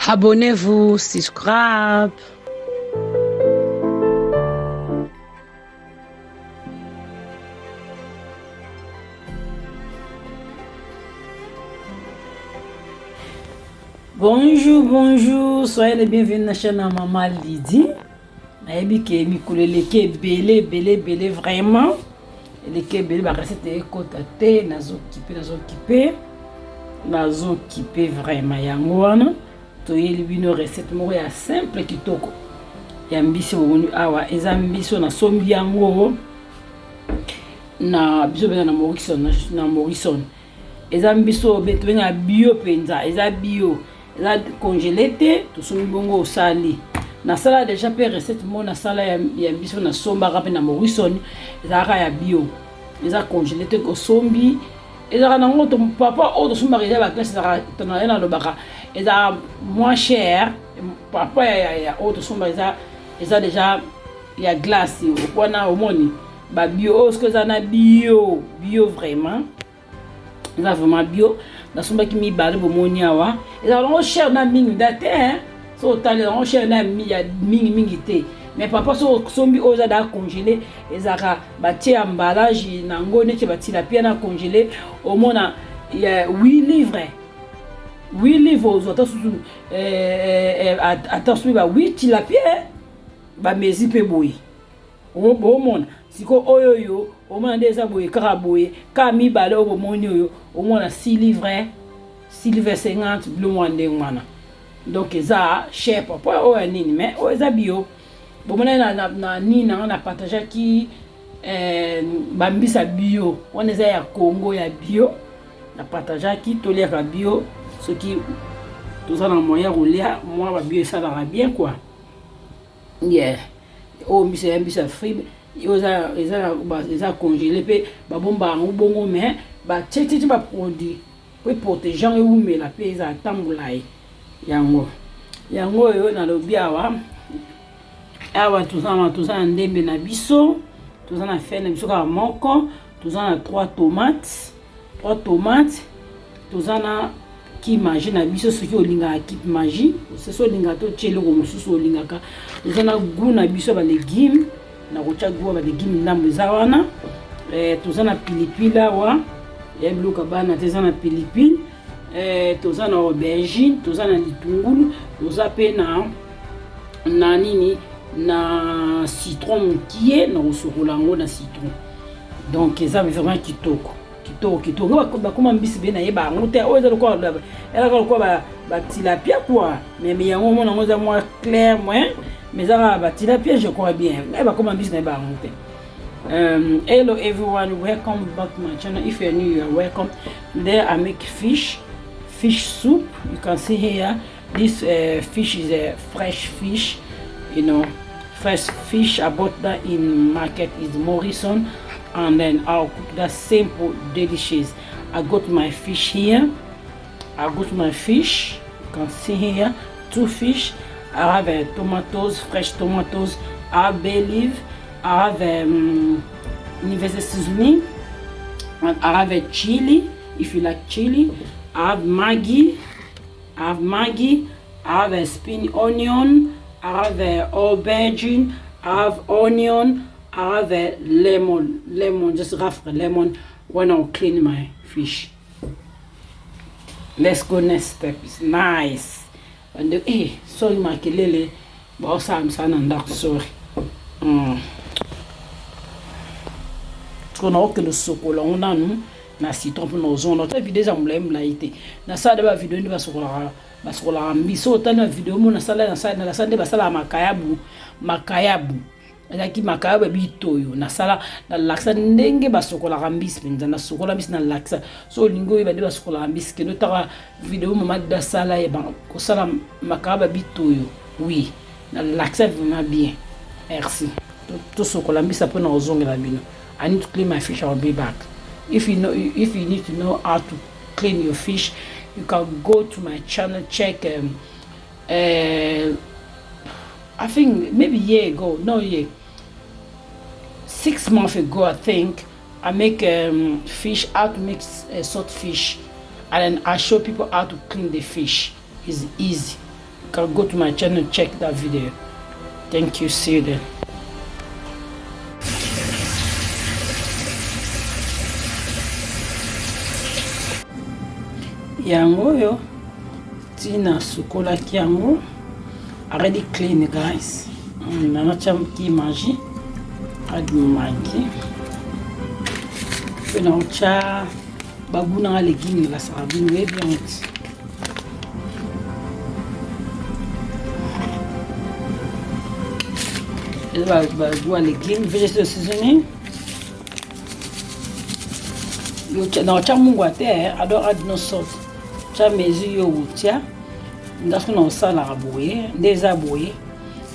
Abonnez-vous, subscribe. Bonjour, soyez les bienvenus dans la chaîne de Maman Lydie. Je suis belé, vraiment. Les belé, la recette est côté, nazo kippé vraiment. Yangoana, tu as une recette simple qui toko. Yambiso awa, ezambiso na sombi yango na biso na Morrison. Ezambiso beto na bio penza, eza bio. Là congelé tout son bongo sali na sala déjà pe recette mo na sala ya biso na somba rape na Morrison ezaka ya bio eza congelé ko sombi ezaka na ngoto papa o to somba déjà ba classe ezaka tona na lobaka eza moins cher papa ya o to somba eza déjà ya glace wana omoni ba bio ce que ça na bio vraiment eza vraiment bio na somba ki mi bale bomoni awa eza longo cher na mingi date hein so tali longo cher na mingi te mais papa so sombi oza da congelé ezaka batie emballage na ngone ke batila pia na congelé au mona ya 8 livres autant sous attention ba 8 tilapia ba mezi pe boyi o mona siko oyoyo o mona ndeza boye kaka boye ka mi bale o bomoni oyo au moins 6 livres 50 bleu mwande mwana donc eza cher papa o nini mais o eza bio bomona na nina na partage ki bambisa bio on eza ya Congo ya bio na partage ki tolia ka bio ce qui tous en moyen rouler moi ba bio ça va bien quoi yeah o mbisa free eza congelé pe ba bomba ngobongo mais ba tete ba produit pour protéger et oume la pe eza tambulai yango yo na lobi awa tuzana ndembe na biso tuzana fene biso ka moko tuzana 3 tomates tuzana ki magie na biso soki olinga ki magie c'est so linga to chelo ko mususu olingaka tuzana goût na biso ba légumes na kocha goût ba légumes ndambo zawana tuzana pilipili awa yebluka bana tezana pilipili tozana aubergine tozana litungulu toza pe na nini na citron qui na usukola ngo na citron donc ça vraiment kitoko ba koma mbisi be na yeba ngote o za lokwa ela ko ba tilapia quoi mais yango mona ngoza moi clair moins mais ça ba tilapia je crois bien ba koma mbisi na ba ngote. Hello everyone, welcome back to my channel. If you're new, you're welcome. Today I make fish soup. You can see here this fish is a fresh fish, you know, fresh fish. I bought that in market is Morrison, and then I'll cook that simple delicious. I got my fish here. You can see here 2 fish. I have tomatoes, fresh tomatoes. I have bay leaf. I have universal seasoning, and I have chili if you like chili. I have Maggi. I have a spring onion. I have aubergine. I have onion. I have a lemon, just rough lemon when I'll clean my fish. Let's go next step. It's nice. And sorry makelele, but also I'm sorry. On a aucun chocolat on a nous na citron pour nos zones notre vidéo j'aime laïté na ça de ba vidéo ni ba sokola miso tana vidéo mo na sala na sande ba sala makayabu alaki makayabu bitoyo na sala na laksa ndenge ba sokola mbisi penza na sokola mbisi na laksa so lingo ba de ba sokola mbisi ke notaka vidéo mo da sala e ba ko sala makayabu bitoyo oui na laksa vraiment bien merci to sokola mbisi pour nos zones la bino. I need to clean my fish. I'll be back. If you need to know how to clean your fish, you can go to my channel. Check. I think maybe year ago, 6 months ago, I think I make fish, how to make salt fish, and then I show people how to clean the fish. It's easy. go to my channel, check that video. Thank you, see you then. Yango yo tina sukola kiango already clean, guys. Nana cham ki maji add magi pena cha baguna légumes la sardine we bien. Bagua légumes vegetable seasoning. Yo na cha mungu ate adore add no salt. Cha mezi yo utia ndaso na osala aboye ndeza aboye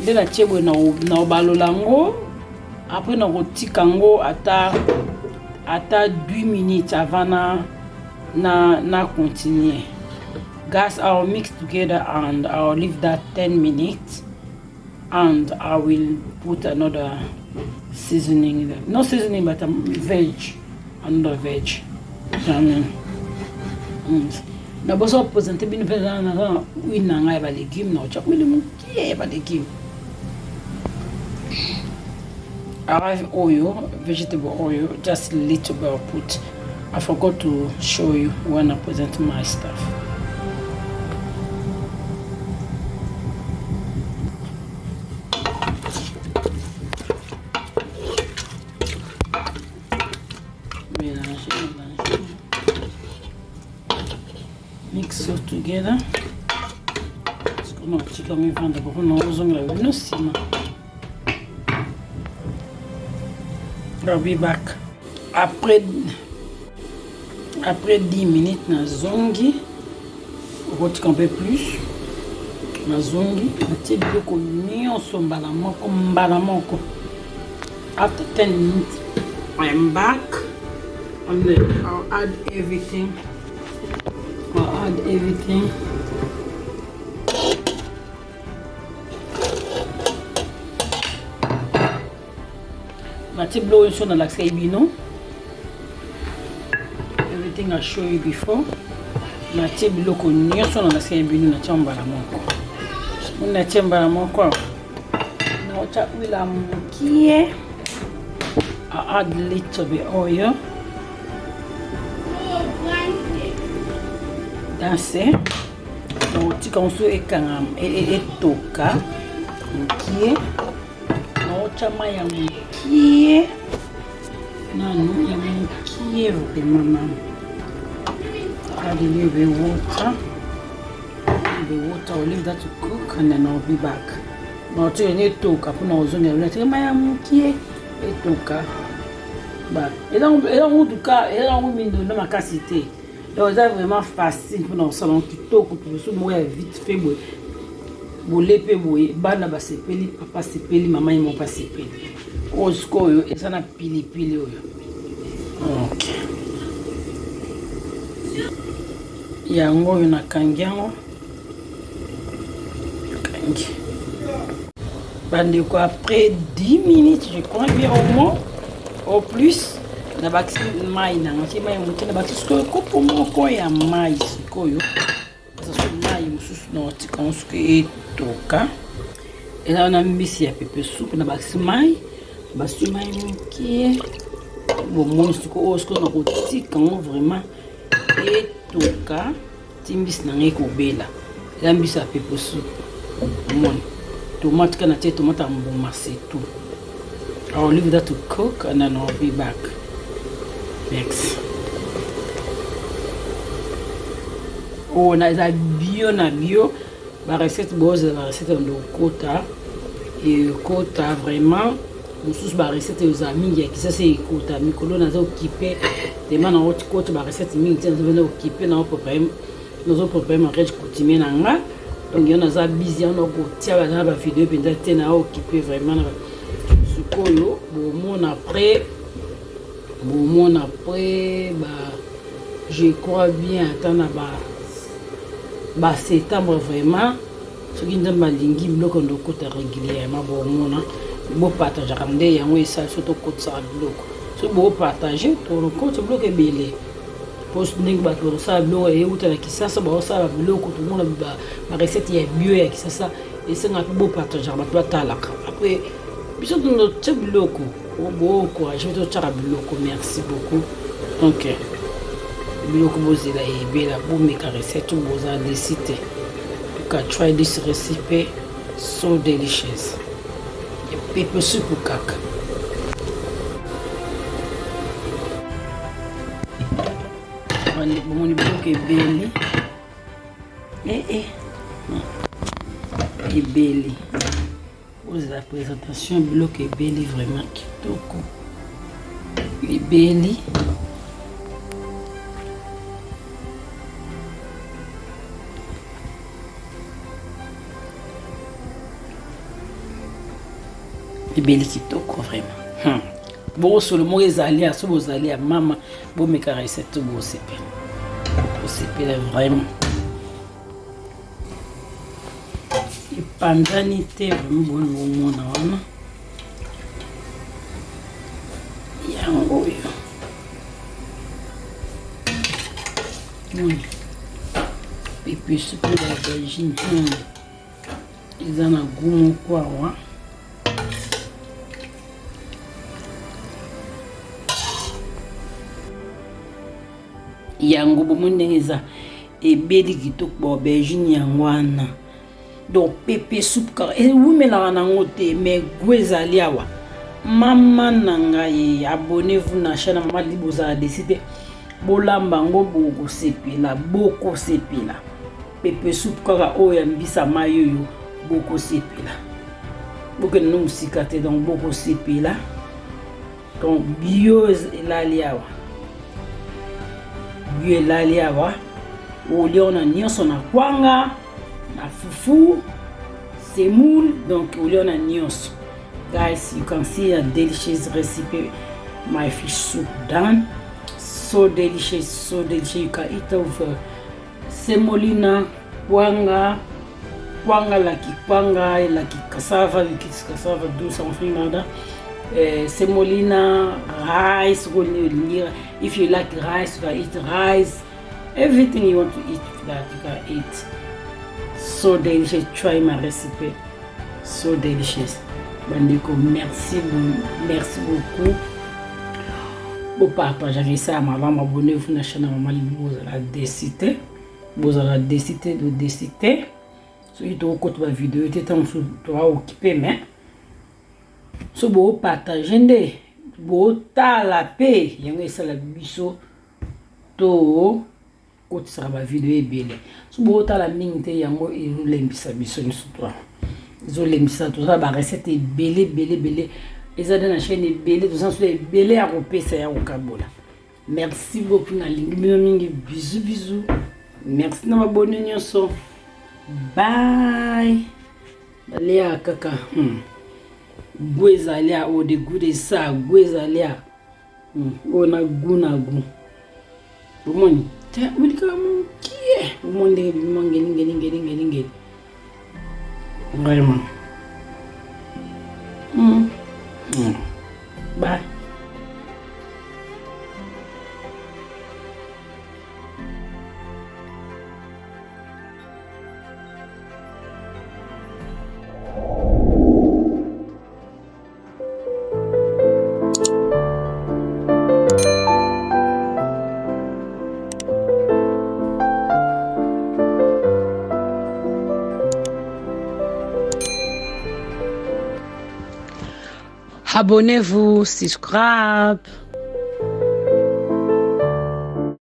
ndela chebwe na obalola ngo après na kotika ngo ata 2 minutes avant na continuer. Guys, I'll mix together and I'll leave that 10 minutes and I will put another seasoning there. No seasoning but another veg. Na boso presenter bin pesa na wina ngai ba légumes na cha kwele mukie ba légumes. Arrive oil, vegetable oil, just a little bit of put. I forgot to show you when I present my stuff. Mix it together. I'll be back. Après 10 minutes, na zongi. Un peu plus. Na zongi. After 10 minutes, I'm back. And then I'll add everything. Everything I show you before. I add a little bit oil. That's it. Tu construis et toka. Qui est chama ya mkie nanu ya mkie vraiment. Add a little bit water. I'll leave that to cook and then I'll be back. Now tu need toka pour nous zoner le chama ya mkie et toka. Bah et donc du cas et là on met dans ma casité. Donc c'est vraiment facile pour nous salon qui toka pour se mourir vite fait. Bolepe boye bana ba sepeli papa sepeli mama imo pa sepeli osko yo esana pilipili oyo. Okay, yango yo na kangiango kangi bande ko après 10 minutes je crois bien au moins au plus na bakisi mai na ngati mai mutena bakisi ko po moko ya mai sikoyo mai mususu na otika onsuke toka. Et là on a mis ici un peu soupe na bakisi mai basi mai mukie bon monstre ko osko na kotika vraiment et toka timbis na ngai ko bela la mbisa peu soupe mon tomate kana te tomate mboma c'est tout. I'll leave that to cook and then I'll be back. Next. Oh, na bio la recette bose la recette de kota et kota vraiment mususu ba recette aux amis qui ça c'est kota mikolo na zo occupé tellement na haute kota ba recette mingi tena zo occupé na problème nos problèmes rege coutumier na nga donc on a za busy on a kotia ba na ba vidéo penda tena occupé vraiment sukoyo bon après bah je crois bien attendre ba septembre vraiment ce qui nous m'a lingi bloc on côté régulièrement bon mona bo partager comme des yango ça surtout côté ça bloc ce beau partager tout le côté bloc est belé poste ndenge bato bazosala biloko eyeuta na kisasa bazosala biloko tomona barecette ya bio ya kisasa esengaka mpe bopartageaka bato batalaka après biso totie biloko boencourage totyaka biloko merci beaucoup donc biloko bozela ebela bomeka recette bozala desi te ka try this recipe so delicious pepper soup kaka bomoni biloko ebeli ebeli ozela présentation biloko ebeli vraiment kitoko ebeli ebeli kitoko vraiment bosolo moko ezali ya so bozali ya mama bomeka recette bosepela vraiment epanzani te vraiment boni bomona wana yango oyo pepe supu ya aubergine eza na goût moko awa yango bomoni ndenge eza ebeli kitoko ba aubergine yango wana donc pepe soupe kaka ewumelaka nango te mais goût ezali awa mama na ngai abonnez-vous na chaîne mama li bozala desi te bolamba yango bokosepela pepe soupe kaka oyo ya mbisa mai oyo bokosepela bokende no mosika te donc bokosepela donc bio elali awa bio elali awa olia na nyonso na kwanga na fufu semoule donc olia na nyonso guys you can see a delicious recipe my fish soup done so delicious you can eat with semolina kwanga like cassava you get cassava do something like that semolina rice if you like rice you can eat rice everything you want to eat that you can eat so delicious try my recipe so delicious bandeko merci beaucoup bo partager ça maman abonnez-vous na chaîne maman libi bozala décider de décider so ito côté ba vidéo était tant so to occupé mais so bo partager nde bo tala pe yango esala biso to côté sera ba vidéo ebele so bo tala mingi te yango elembisa biso ni so to ezolembisa to ba recette ebele ezada na chaîne ebele to sanso ebele ya kopesa ya kokabola merci beaucoup na lingi bino mingi bisous merci na mabone nyonso bye balia kaka gwezalia o de gude sa gwezalia ona guna gu bomoni te ulika munkie bomonde ngeli vraiment bye. Abonnez-vous, subscribe.